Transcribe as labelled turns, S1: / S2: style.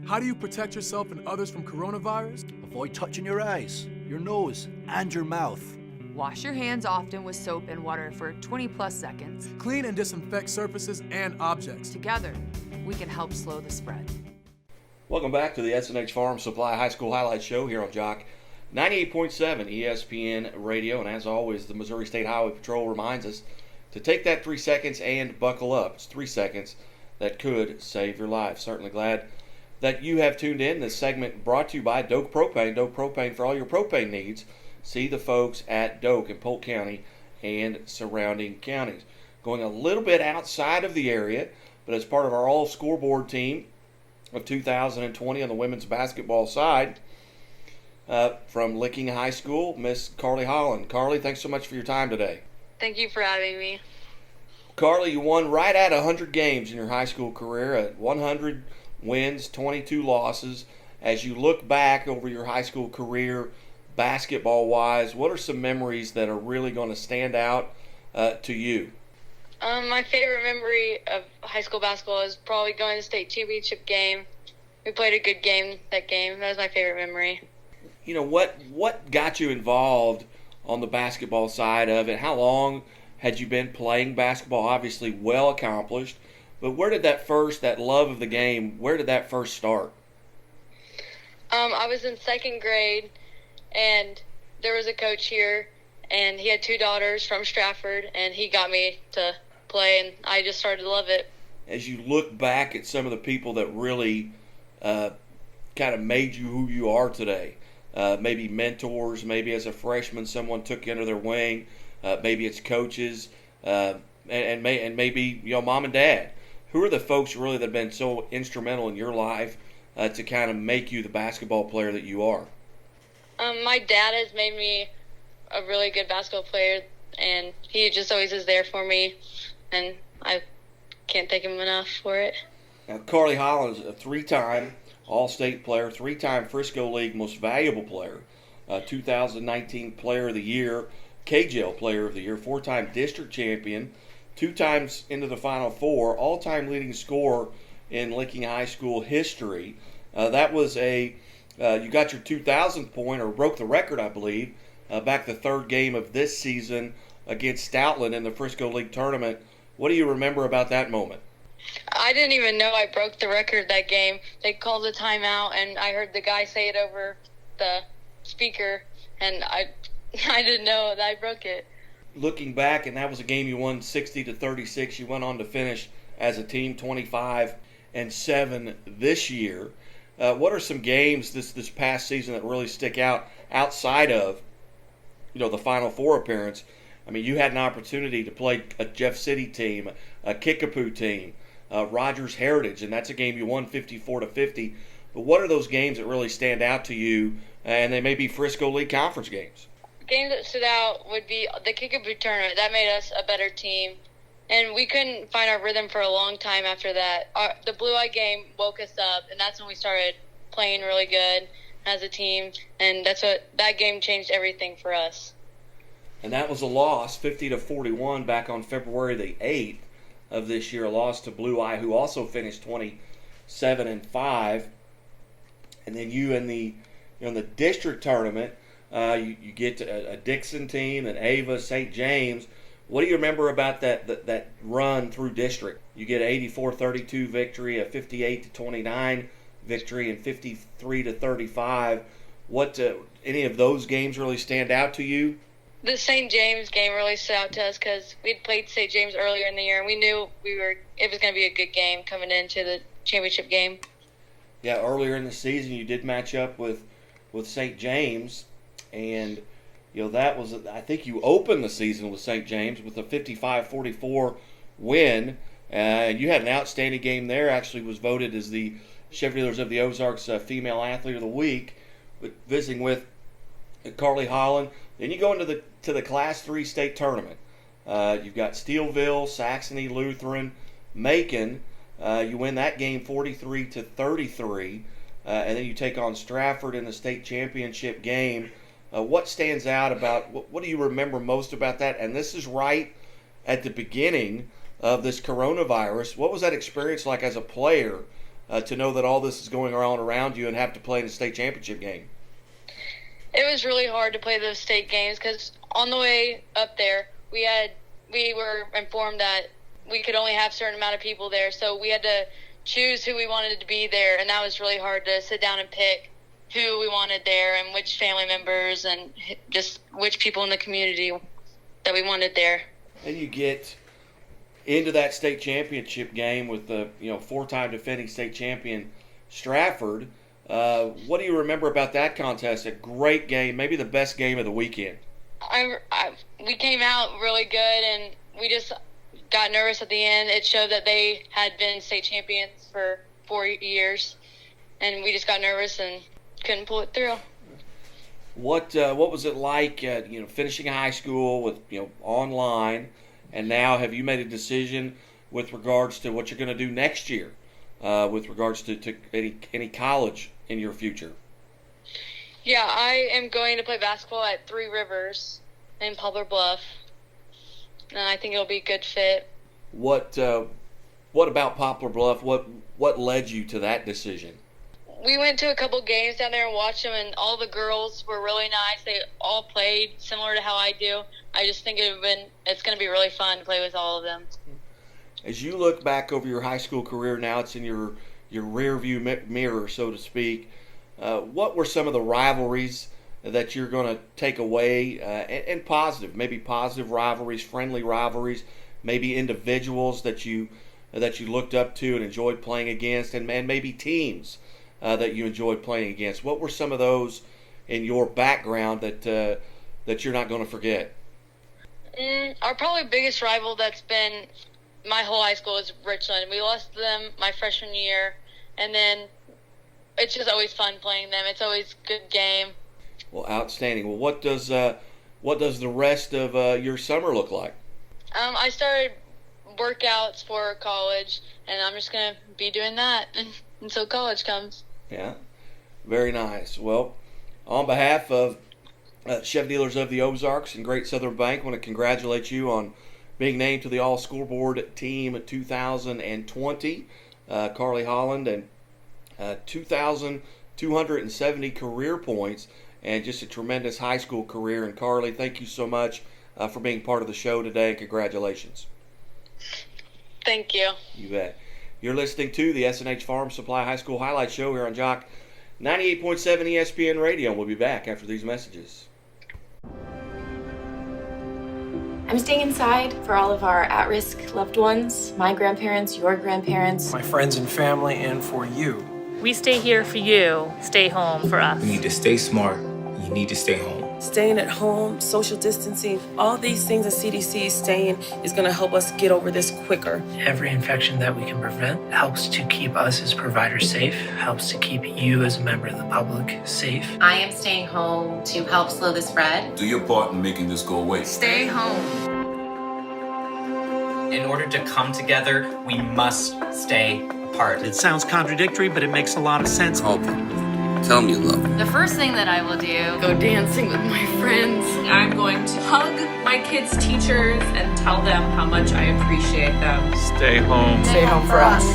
S1: How do you protect yourself and others from coronavirus?
S2: Avoid touching your eyes, your nose, and your mouth.
S3: Wash your hands often with soap and water for 20 plus seconds.
S1: Clean and disinfect surfaces and objects.
S3: Together, we can help slow the spread.
S4: Welcome back to the S&H Farm Supply High School Highlights Show here on Jock 98.7 ESPN Radio. And as always, the Missouri State Highway Patrol reminds us to take that 3 seconds and buckle up. It's 3 seconds that could save your life. Certainly glad that you have tuned in. This segment brought to you by Doak Propane. Doak Propane for all your propane needs. See the folks at Doak in Polk County and surrounding counties. Going a little bit outside of the area, but as part of our all-scoreboard team of 2020 on the women's basketball side, from Licking High School, Miss Carly Holland. Carly, thanks so much for your time today.
S5: Thank you for having me.
S4: Carly, you won right at 100 games in your high school career, at 100 wins, 22 losses. As you look back over your high school career, basketball-wise, what are some memories that are really going to stand out to you?
S5: My favorite memory of high school basketball is probably going to the state championship game. We played a good game that game. That was my favorite memory.
S4: You know, what got you involved on the basketball side of it? How long had you been playing basketball? Obviously well accomplished, but where did that love of the game, where did that first start?
S5: I was in second grade, and there was a coach here, and he had 2 daughters from Stratford, and he got me to play, and I just started to love it.
S4: As you look back at some of the people that really kind of made you who you are today, maybe mentors, maybe as a freshman someone took you under their wing, maybe it's coaches, and maybe mom and dad. Who are the folks really that have been so instrumental in your life to kind of make you the basketball player that you are?
S5: My dad has made me a really good basketball player, and he just always is there for me, and I can't thank him enough for it.
S4: Now, Carly Holland is a 3-time All-State player, 3-time Frisco League Most Valuable Player, 2019 Player of the Year, KJL Player of the Year, 4-time District Champion, 2 times into the Final Four, all-time leading scorer in Licking High School history. That was you got your 2,000th point, or broke the record, I believe, back the 3rd game of this season against Stoutland in the Frisco League tournament. What do you remember about that moment?
S5: I didn't even know I broke the record that game. They called a timeout, and I heard the guy say it over the speaker, and I didn't know that I broke it.
S4: Looking back, and that was a game you won 60-36. You went on to finish as a team 25-7 this year. What are some games this past season that really stick out outside of the Final Four appearance? I mean, you had an opportunity to play a Jeff City team, a Kickapoo team, Rogers Heritage, and that's a game you won 54-50. But what are those games that really stand out to you? And they may be Frisco League Conference games.
S5: Games that stood out would be the Kickapoo tournament. That made us a better team, and we couldn't find our rhythm for a long time after that. The Blue Eye game woke us up, and that's when we started playing really good as a team, and that game changed everything for us.
S4: And that was a loss, 50-41, back on February the 8th of this year, a loss to Blue Eye, who also finished 27-5. And then you in the district tournament, you get a Dixon team, and Ava, St. James. What do you remember about that run through district? You get an 84-32 victory, a 58-29 victory, and 53-35. What any of those games really stand out to you?
S5: The St. James game really stood out to us because we'd played St. James earlier in the year, and we knew it was going to be a good game coming into the championship game.
S4: Yeah, earlier in the season you did match up with St. James, and that was, I think you opened the season with St. James with a 55-44 win, and you had an outstanding game there. Actually was voted as the Chevy Dealers of the Ozarks Female Athlete of the Week, visiting with Carly Holland. Then you go into the Class 3 state tournament. You've got Steelville, Saxony, Lutheran, Macon. You win that game 43-33, and then you take on Stratford in the state championship game. What stands out about, what do you remember most about that? And this is right at the beginning of this coronavirus. What was that experience like as a player to know that all this is going on around you and have to play in a state championship game?
S5: It was really hard to play those state games because on the way up there, we were informed that we could only have a certain amount of people there, so we had to choose who we wanted to be there, and that was really hard to sit down and pick who we wanted there and which family members and just which people in the community that we wanted there.
S4: And you get into that state championship game with the four-time defending state champion Stratford. What do you remember about that contest? A great game, maybe the best game of the weekend.
S5: We came out really good, and we just got nervous at the end. It showed that they had been state champions for 4 years, and we just got nervous and couldn't pull it through.
S4: What was it like, finishing high school with online, and now have you made a decision with regards to what you're going to do next year, with regards to any college in your future?
S5: Yeah, I am going to play basketball at Three Rivers in Poplar Bluff, and I think it'll be a good fit.
S4: What about Poplar Bluff? What led you to that decision?
S5: We went to a couple games down there and watched them, and all the girls were really nice. They all played similar to how I do. I just think it's going to be really fun to play with all of them.
S4: As you look back over your high school career, now it's in your rear view mirror, so to speak. What were some of the rivalries that you're going to take away, and maybe positive rivalries, friendly rivalries, maybe individuals that you looked up to and enjoyed playing against, and maybe teams that you enjoyed playing against? What were some of those in your background that you're not going to forget?
S5: Our probably biggest rival that's been my whole high school is Richland. We lost them my freshman year, and then it's just always fun playing them. It's always a good game.
S4: Well, outstanding. Well, what does the rest of your summer look like?
S5: I started workouts for college, and I'm just going to be doing that until college comes.
S4: Yeah, very nice. Well, on behalf of Chevy Dealers of the Ozarks and Great Southern Bank, I want to congratulate you on being named to the All-Scoreboard Team 2020. Carly Holland, and 2,270 career points, and just a tremendous high school career. And Carly, thank you so much for being part of the show today, and congratulations.
S5: Thank you.
S4: You bet. You're listening to the S&H Farm Supply High School Highlight Show here on Jock 98.7 ESPN Radio, and we'll be back after these messages.
S6: I'm staying inside for all of our at-risk loved ones, my grandparents, your grandparents,
S7: my friends and family, and for you.
S8: We stay here for you. Stay home for us.
S9: You need to stay smart. You need to stay home.
S10: Staying at home, social distancing, all these things that CDC is saying is going to help us get over this quicker.
S11: Every infection that we can prevent helps to keep us as providers safe, helps to keep you as a member of the public safe.
S12: I am staying home to help slow the spread.
S13: Do your part in making this go away.
S3: Stay home.
S14: In order to come together, we must stay apart.
S15: It sounds contradictory, but it makes a lot of sense.
S16: Hope. Tell them you love them.
S3: The first thing that I will do,
S17: go dancing with my friends.
S18: I'm going to hug my kids' teachers and tell them how much I appreciate them.
S15: Stay home.
S17: Stay home for us.